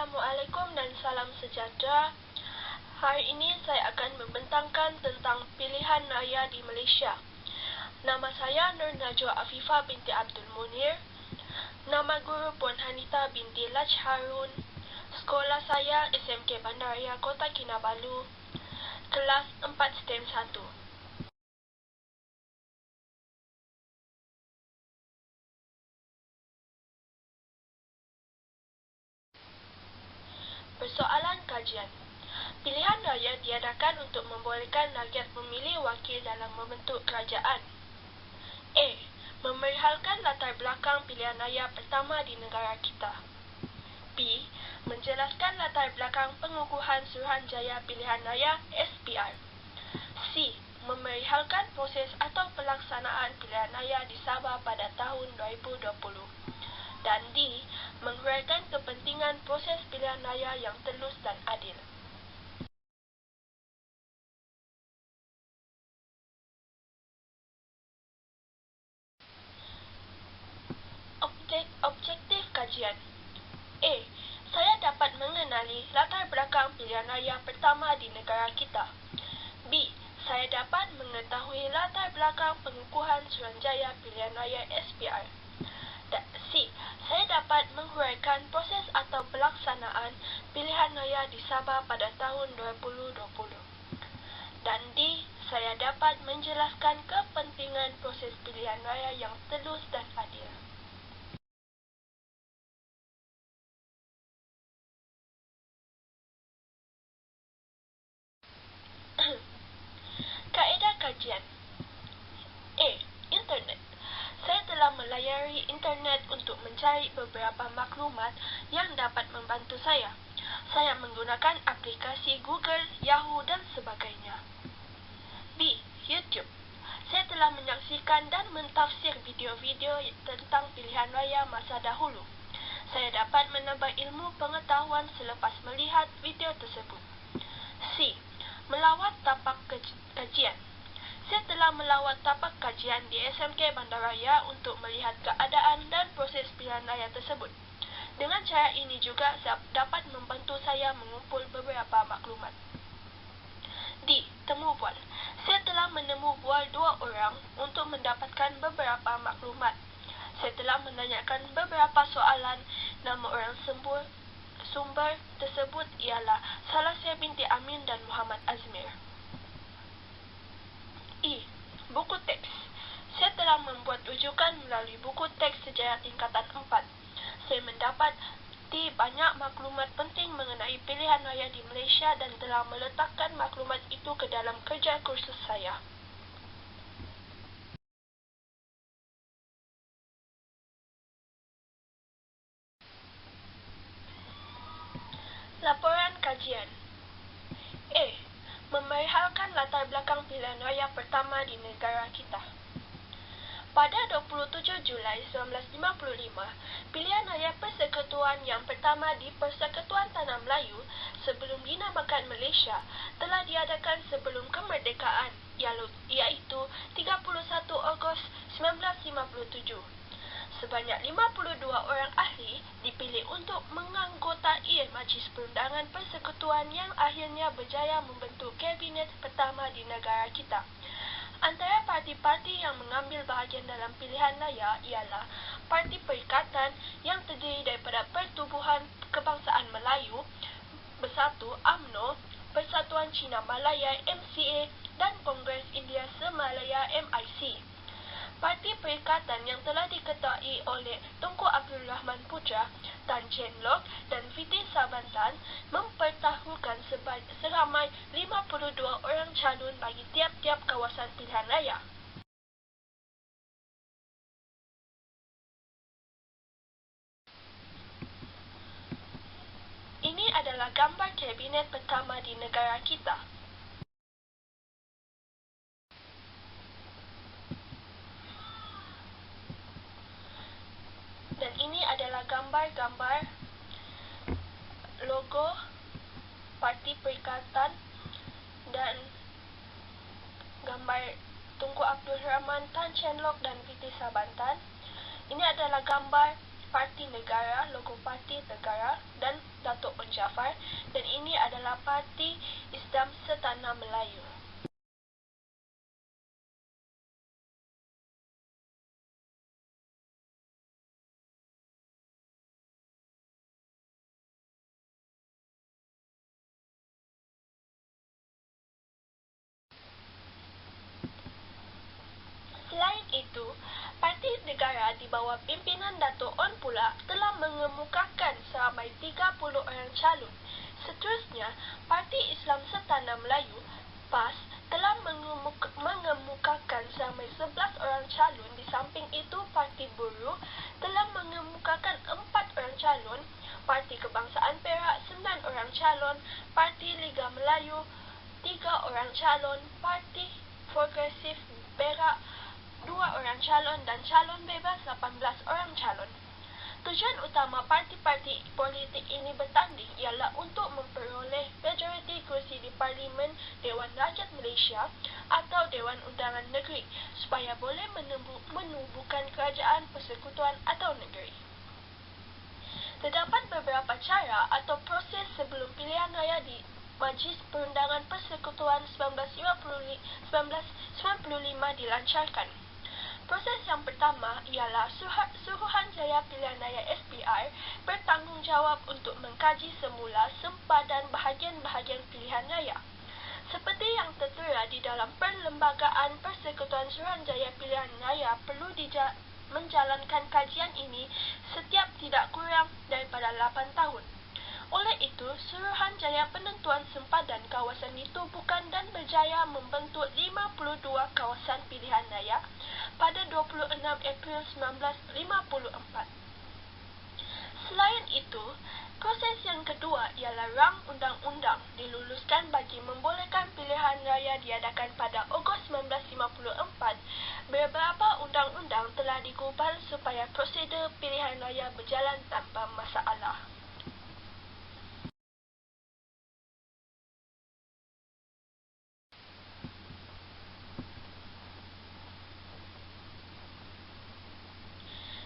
Assalamualaikum dan salam sejahtera. Hari ini saya akan membentangkan tentang pilihan raya di Malaysia. Nama saya Nur Najwa Afifah binti Abdul Munir. Nama guru Puan Hanita binti Laj Harun. Sekolah saya SMK Bandaraya Kota Kinabalu. Kelas 4 STEM 1. Persoalan kajian. Pilihan raya diadakan untuk membolehkan rakyat memilih wakil dalam membentuk kerajaan. A. Memerihalkan latar belakang pilihan raya pertama di negara kita. B. Menjelaskan latar belakang pengukuhan Suruhanjaya Pilihan Raya SPR. C. Memerihalkan proses atau pelaksanaan pilihan raya di Sabah pada tahun 2020. Dan D. Menghuraikan kepentingan proses pilihan raya yang telus dan adil. Objektif kajian. A. Saya dapat mengenali latar belakang pilihan raya pertama di negara kita. B. Saya dapat mengetahui latar belakang pengukuhan Suruhanjaya Pilihan Raya SPR. C. Saya dapat menghuraikan proses atau pelaksanaan pilihan raya di Sabah pada tahun 2020. Dan D. Saya dapat menjelaskan kepentingan proses pilihan raya yang telus dan adil. Kaedah kajian. A. Internet. Saya telah melayari internet untuk mencari beberapa maklumat yang dapat membantu saya. Saya menggunakan aplikasi Google, Yahoo dan sebagainya. B. YouTube. Saya telah menyaksikan dan mentafsir video-video tentang pilihan raya masa dahulu. Saya dapat menambah ilmu pengetahuan selepas melihat video tersebut. C. Melawat tapak kajian. Saya telah melawat tapak kajian di SMK Bandaraya untuk melihat keadaan dan proses pilihan raya tersebut. Dengan cara ini juga dapat membantu saya mengumpul beberapa maklumat. D. Temu bual. Saya telah menemu bual 2 orang untuk mendapatkan beberapa maklumat. Saya telah menanyakan beberapa soalan. Nama orang sumber tersebut ialah Salasya binti Amin dan Muhammad Azmir. E. Buku teks. Saya telah membuat rujukan melalui buku teks sejarah tingkatan 4. Saya mendapat banyak maklumat penting mengenai pilihan raya di Malaysia dan telah meletakkan maklumat itu ke dalam kerja kursus saya. Laporan kajian. A. Memerihalkan latar belakang pilihan raya pertama di negara kita. Pada 27 Julai 1955, pilihan raya persekutuan yang pertama di Persekutuan Tanah Melayu sebelum dinamakan Malaysia telah diadakan sebelum kemerdekaan, iaitu 31 Ogos 1957. Sebanyak 52 orang ahli dipilih untuk menganggotai Majlis Perundangan Persekutuan yang akhirnya berjaya membentuk kabinet pertama di negara kita. Antara parti-parti yang mengambil bahagian dalam pilihan raya ialah Parti Perikatan yang terdiri daripada Pertubuhan Kebangsaan Melayu, Bersatu UMNO, Persatuan Cina Malaya MCA dan Kongres India Semalaya MIC. Parti Perikatan yang telah diketuai oleh Tunku Abdul Rahman Putra, Tan Chen Lock dan Viti Sabantan mempertahukan seramai 52 orang calon bagi tiap-tiap kawasan pilihan raya. Ini adalah gambar kabinet pertama di negara kita. Dan ini adalah gambar-gambar logo Parti Perikatan dan gambar Tunku Abdul Rahman, Tan Chen Lock dan Viti Sabantan. Ini adalah gambar Parti Negara, logo Parti Negara dan Datuk Onn Jaafar, dan ini adalah Parti Islam Setanah Melayu. Selain itu, Parti Negara di bawah pimpinan Datuk Onn pula telah mengemukakan seramai 30 orang calon. Seterusnya, Parti Islam Setanah Melayu PAS telah mengemukakan seramai 11 orang calon. Di samping itu, Parti Buruh telah mengemukakan 4 orang calon, Parti Kebangsaan Perak 9 orang calon, Parti Liga Melayu 3 orang calon, Parti Progresif Perak 2 orang calon dan calon bebas 18 orang calon. Tujuan utama parti-parti politik ini bertanding ialah untuk memperoleh majoriti kursi di Parlimen Dewan Rakyat Malaysia atau Dewan Undangan Negeri supaya boleh menubuhkan kerajaan persekutuan atau negeri. Terdapat beberapa cara atau proses sebelum pilihan raya di Majlis Perundangan Persekutuan 1995 dilancarkan. Proses yang pertama ialah Suruhanjaya Pilihan Raya SPR bertanggungjawab untuk mengkaji semula sempadan bahagian-bahagian pilihan raya. Seperti yang tertera di dalam Perlembagaan Persekutuan Suruhanjaya Pilihan Raya perlu menjalankan kajian ini setiap tidak kurang daripada 8 tahun. Oleh itu, Suruhanjaya Penentuan Sempadan Kawasan ditubuhkan dan berjaya membentuk 52 kawasan pilihan raya pada 26 April 1954. Selain itu, proses yang kedua ialah rang undang-undang diluluskan bagi membolehkan pilihan raya diadakan pada Ogos 1954. Beberapa undang-undang telah digubal supaya prosedur pilihan raya berjalan tanpa masalah.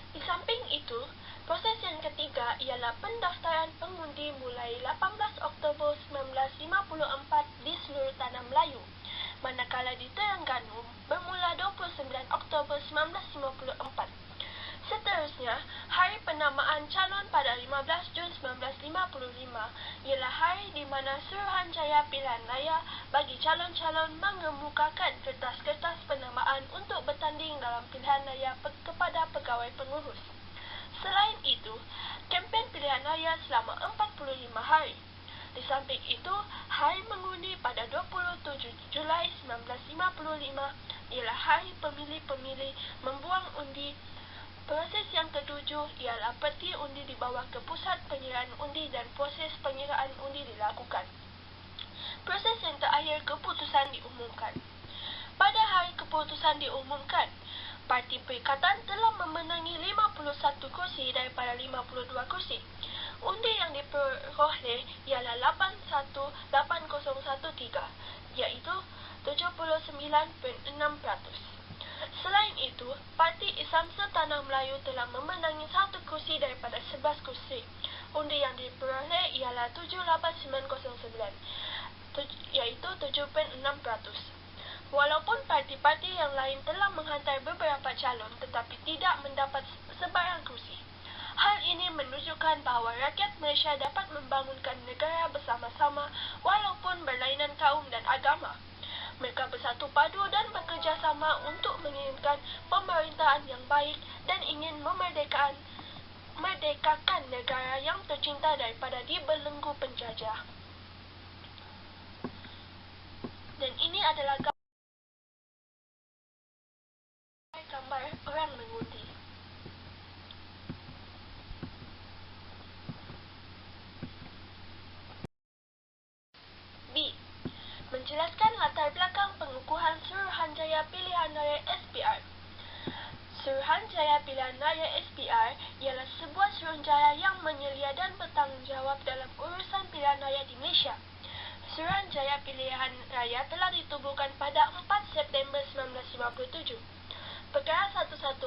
Di samping itu, proses yang ketiga ialah pendaftaran pengundi mulai 18 Oktober 1954 di seluruh tanah Melayu, manakala di Terengganu bermula 29 Oktober 1954. Seterusnya, hari penamaan calon pada 15 Jun 1955 ialah hari di mana Suruhanjaya Pilihan Raya bagi calon-calon mengemukakan kertas-kertas penamaan untuk bertanding dalam pilihan raya kepada pegawai pengurus. Selain itu, kempen pilihan raya selama 45 hari. Di samping itu, hari mengundi pada 27 Julai 1955 ialah hari pemilih-pemilih membuang undi. Proses yang ketujuh ialah peti undi dibawa ke pusat penyerahan undi dan proses penyerahan undi dilakukan. Proses yang terakhir, keputusan diumumkan. Pada hari keputusan diumumkan, Parti Perikatan telah memenangi 51 kursi daripada 52 kursi. Undi yang diperoleh ialah 818013, iaitu 79.6%. Selain itu, Parti Islam Setanah Melayu telah memenangi 1 kursi daripada 11 kursi. Undi yang diperoleh ialah 78909, iaitu 7.6%. Walaupun parti-parti yang lain telah menghantar beberapa calon tetapi tidak mendapat sebarang kursi. Hal ini menunjukkan bahawa rakyat Malaysia dapat membangunkan negara bersama-sama walaupun berlainan kaum dan agama. Mereka bersatu padu dan bekerjasama untuk menginginkan pemerintahan yang baik dan ingin memerdekakan negara yang tercinta daripada dibelenggu penjajah. Dan ini adalah gambar orang mengundi. B. Menjelaskan latar belakang pengukuhan Suruhanjaya Pilihan Raya SPR. Suruhanjaya Pilihan Raya SPR ialah sebuah suruhanjaya yang menyelia dan bertanggungjawab dalam urusan pilihan raya di Malaysia. Suruhanjaya Pilihan Raya telah ditubuhkan pada 4 September 1957. Perkara 114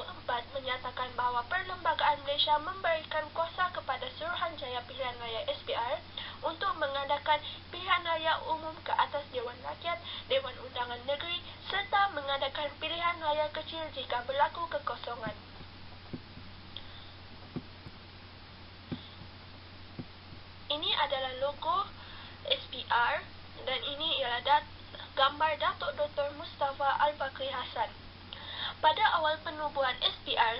menyatakan bahawa Perlembagaan Malaysia memberikan kuasa kepada Suruhanjaya Pilihan Raya SPR untuk mengadakan pilihan raya umum ke atas Dewan Rakyat, Dewan Undangan Negeri serta mengadakan pilihan raya kecil jika berlaku kekosongan. Ini adalah logo SPR dan ini ialah gambar Datuk Dr. Mustafa Al-Bakri Hassan. Pada awal penubuhan SPR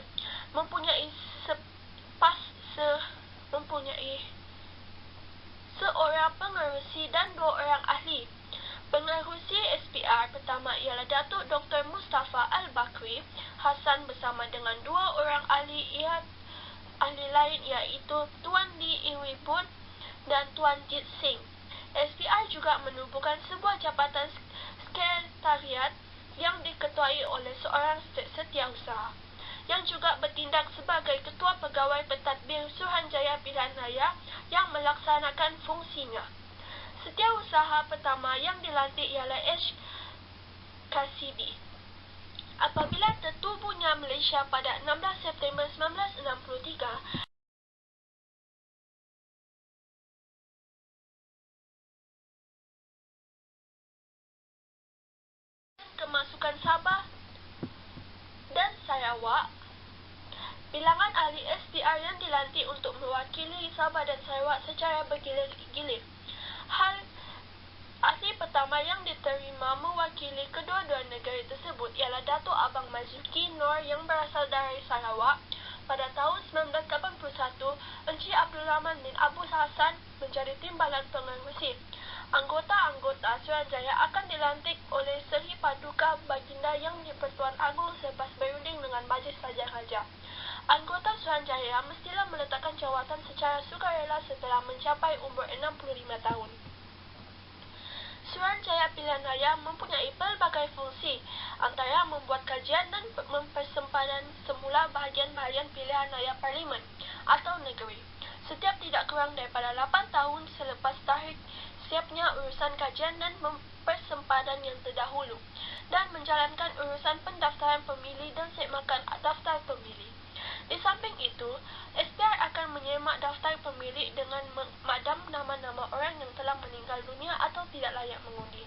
mempunyai seorang pengerusi dan 2 orang ahli. Pengerusi SPR pertama ialah Datuk Dr. Mustafa Al-Bakri Hassan bersama dengan 2 orang ahli lain iaitu Tuan Lee Iwi Boon dan Tuan Jit Singh. SPR juga menubuhkan sebuah jabatan sekretariat yang diketuai oleh seorang setiausaha yang juga bertindak sebagai ketua pegawai pentadbir Suruhanjaya Pilihan Raya yang melaksanakan fungsinya. Setiausaha pertama yang dilantik ialah H. Kasidi. Apabila tertubuhnya Malaysia pada 16 September 1963, kemasukan Sabah dan Sarawak, bilangan ahli SPR yang dilantik untuk mewakili Sabah dan Sarawak secara bergilir-gilir. Ahli pertama yang diterima mewakili kedua-dua negara tersebut ialah Datuk Abang Mazuki Nor yang berasal dari Sarawak. Pada tahun 1981, Encik Abdul Rahman bin Abu Hassan menjadi timbalan pengerusi. Anggota-anggota Suruhanjaya akan dilantik oleh Seri Paduka Baginda yang di-Pertuan Agong selepas berunding dengan Majlis Raja-Raja. Anggota Suruhanjaya mestilah meletakkan jawatan secara sukarela setelah mencapai umur 65 tahun. Suruhanjaya Pilihan Raya mempunyai pelbagai fungsi, antara membuat kajian dan mempersempadan semula bahagian-bahagian pilihan raya parlimen atau negeri. Setiap tidak kurang daripada 8 tahun selepas tarikh siapnya urusan kajian dan persempadan yang terdahulu, dan menjalankan urusan pendaftaran pemilih dan semakan daftar pemilih. Di samping itu, SPR akan menyemak daftar pemilih dengan memadam nama-nama orang yang telah meninggal dunia atau tidak layak mengundi.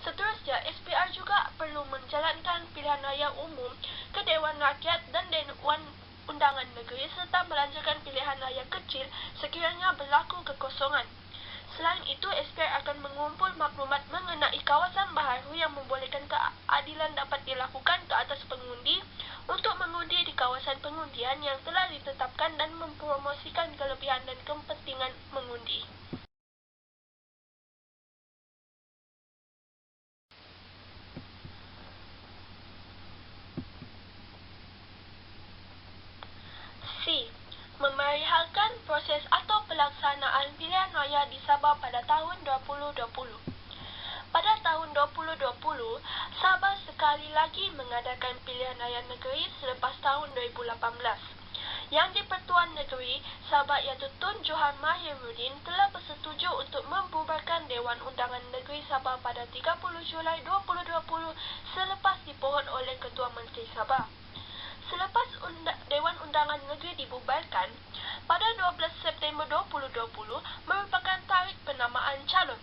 Seterusnya, SPR juga perlu menjalankan pilihan raya umum ke Dewan Rakyat dan Dewan Undangan Negeri serta melancarkan pilihan raya kecil sekiranya berlaku kekosongan. Selain itu, SPR akan mengumpul maklumat mengenai kawasan baharu yang membolehkan keadilan dapat dilakukan ke atas pengundi untuk mengundi di kawasan pengundian yang telah ditetapkan dan mempromosikan kelebihan dan kepentingan mengundi. C. Memerihalkan proses atau pelaksanaan pilihan raya di Sabah pada tahun 2020. Pada tahun 2020, Sabah sekali lagi mengadakan pilihan raya negeri selepas tahun 2018. Yang di-Pertuan Negeri Sabah iaitu Tun Johan Mahiruddin telah bersetuju untuk membubarkan Dewan Undangan Negeri Sabah pada 30 Julai 2020 selepas dipohon oleh Ketua Menteri Sabah. Selepas Dewan Undangan Negeri dibubarkan, pada 12 September 2020 merupakan tarikh penamaan calon,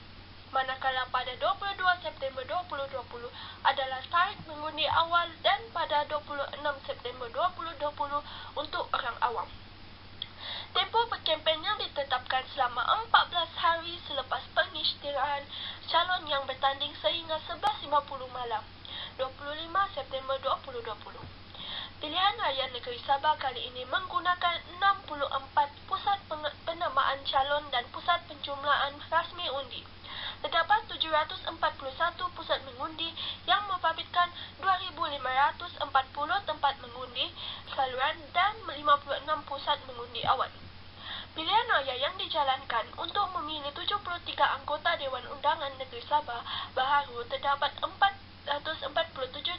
manakala pada 22 September 2020 adalah tarikh mengundi awal dan pada 26 September 2020 untuk orang awam. Tempoh berkempen yang ditetapkan selama 14 hari selepas pengisytiharan calon yang bertanding sehingga 11.50 malam, 25 September 2020. Pilihan Raya Negeri Sabah kali ini menggunakan 64 pusat penamaan calon dan pusat penjumlahan rasmi undi. Terdapat 741 pusat mengundi yang membabitkan 2,540 tempat mengundi saluran dan 56 pusat mengundi awal. Pilihan raya yang dijalankan untuk memilih 73 anggota Dewan Undangan Negeri Sabah baharu terdapat 447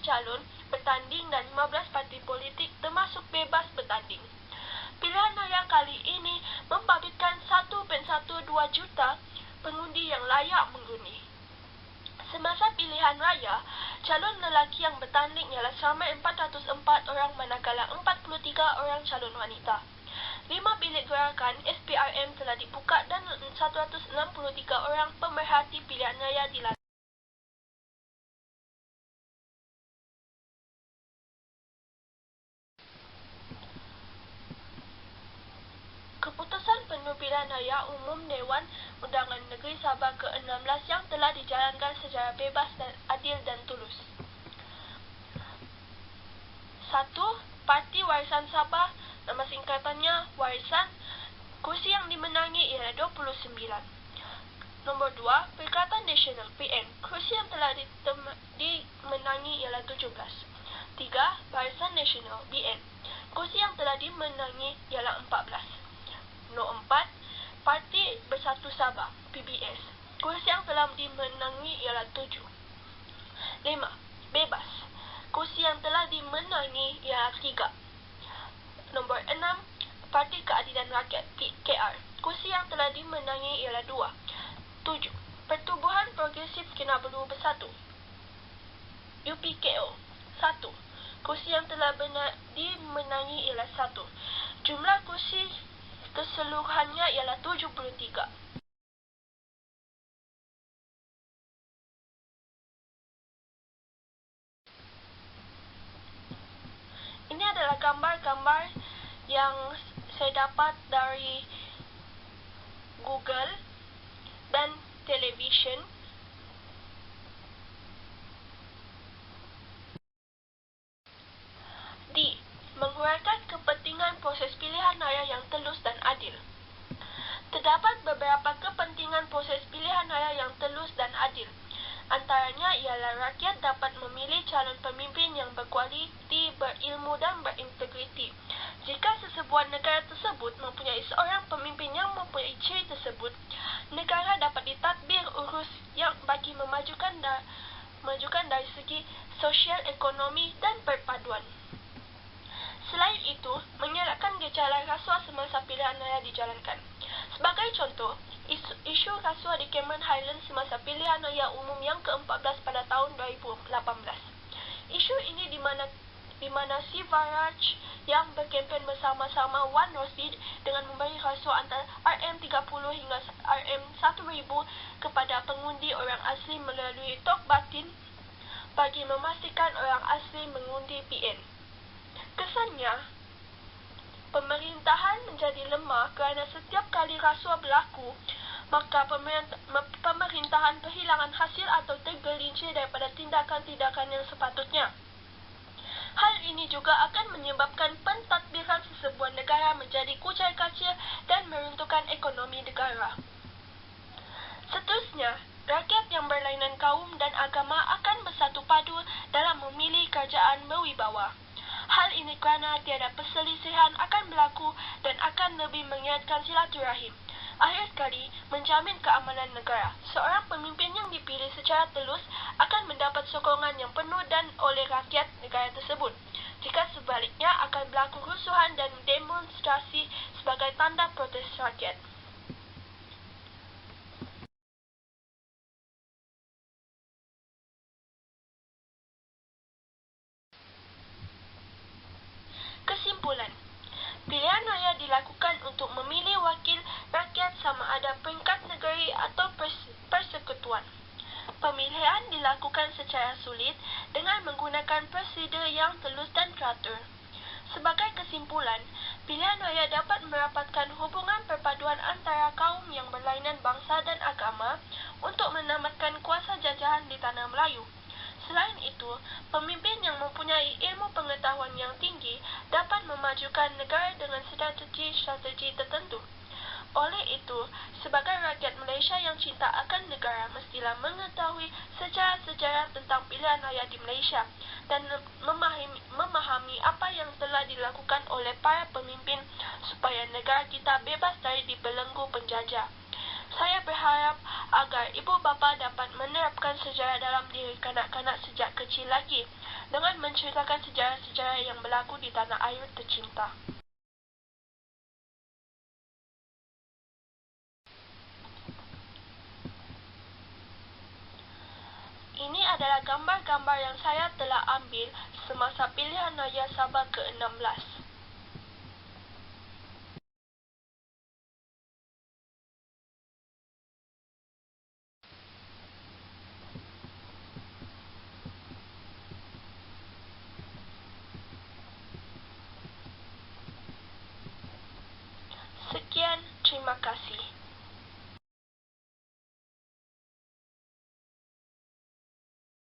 calon bertanding dan 15 parti politik termasuk bebas bertanding. Pilihan raya kali ini membabitkan 1.12 juta pengundi yang layak mengundi. Semasa pilihan raya, calon lelaki yang bertanding ialah seramai 404 orang manakala 43 orang calon wanita. 5 bilik gerakan SPRM telah dibuka dan 163 orang pemerhati pilihan raya dilantik. Keputusan penuh pilihan raya umum Dewan Undangan Negeri Sabah ke-16 yang telah dijalankan secara bebas dan adil dan tulus. 1. Parti Warisan Sabah, nama singkatannya Warisan, kursi yang dimenangi ialah 29. Nombor 2, Perikatan Nasional PN, kursi yang telah dimenangi ialah 17. 3. Barisan Nasional BN, kursi yang telah dimenangi ialah 14. Nombor 4, Parti Bersatu Sabah PBS, kursi yang telah dimenangi ialah 7. 5. Bebas, kursi yang telah dimenangi ialah 3. Nombor 6, Parti Keadilan Rakyat PKR, kursi yang telah dimenangi ialah 2. 7. Pertubuhan Progresif Kinabalu Bersatu UPKO 1, kursi yang telah dimenangi ialah 1. Jumlah kursi keseluruhannya ialah 73. Ini adalah gambar-gambar yang saya dapat dari Google dan televisyen. D. Menguraikan kepentingan proses pilihan raya yang telus dan adil. Terdapat beberapa kepentingan proses pilihan raya yang telus dan adil. Antaranya ialah rakyat dapat memilih calon pemimpin yang berkualiti, berilmu dan berintegriti. Jika sesebuah negara tersebut mempunyai seorang pemimpin yang mempunyai ciri tersebut, negara dapat ditadbir urus yang bagi memajukan dari segi sosial, ekonomi dan perpaduan. Selain itu, mengelakkan gejala rasuah semasa pilihan raya dijalankan. Sebagai contoh, isu rasuah di Cameron Highlands semasa pilihan raya umum yang ke-14 pada tahun 2018. Isu ini di mana Sivaraj yang berkempen bersama-sama Wan Rosid dengan memberi rasuah antara RM30 hingga RM1,000 kepada pengundi orang asli melalui tok batin bagi memastikan orang asli mengundi PN. Kesannya, pemerintahan menjadi lemah kerana setiap kali rasuah berlaku, maka pemerintahan kehilangan hasil atau tergelincir daripada tindakan-tindakan yang sepatutnya. Hal ini juga akan menyebabkan pentadbiran sesebuah negara menjadi kucar-kacir dan meruntuhkan ekonomi negara. Seterusnya, rakyat yang berlainan kaum dan agama akan bersatu padu dalam memilih kerajaan berwibawa. Hal ini kerana tiada perselisihan akan berlaku dan akan lebih mengiatkan silaturahim. Akhir sekali, menjamin keamanan negara. Seorang pemimpin yang dipilih secara telus akan mendapat sokongan yang penuh dan oleh rakyat negara tersebut. Jika sebaliknya, akan berlaku kerusuhan dan demonstrasi sebagai tanda protes rakyat. Kesimpulan, pilihan raya dilakukan untuk memilih wakil rakyat sama ada peringkat negeri atau persekutuan. Pemilihan dilakukan secara sulit dengan menggunakan prosedur yang telus dan teratur. Sebagai kesimpulan, pilihan raya dapat merapatkan hubungan perpaduan antara kaum yang berlainan bangsa dan agama untuk menamatkan kuasa jajahan di tanah Melayu. Selain itu, pemimpin yang mempunyai ilmu pengetahuan yang tinggi dapat memajukan negara dengan strategi tertentu. Oleh itu, sebagai rakyat Malaysia yang cinta akan negara mestilah mengetahui sejarah-sejarah tentang pilihan raya di Malaysia dan memahami apa yang telah dilakukan oleh para pemimpin supaya negara kita bebas dari dibelenggu penjajah. Saya berharap agar ibu bapa dapat menerapkan sejarah dalam diri kanak-kanak sejak kecil lagi dengan menceritakan sejarah-sejarah yang berlaku di tanah air tercinta. Ini adalah gambar-gambar yang saya telah ambil semasa pilihan raya Sabah ke-16. Sekian, terima kasih.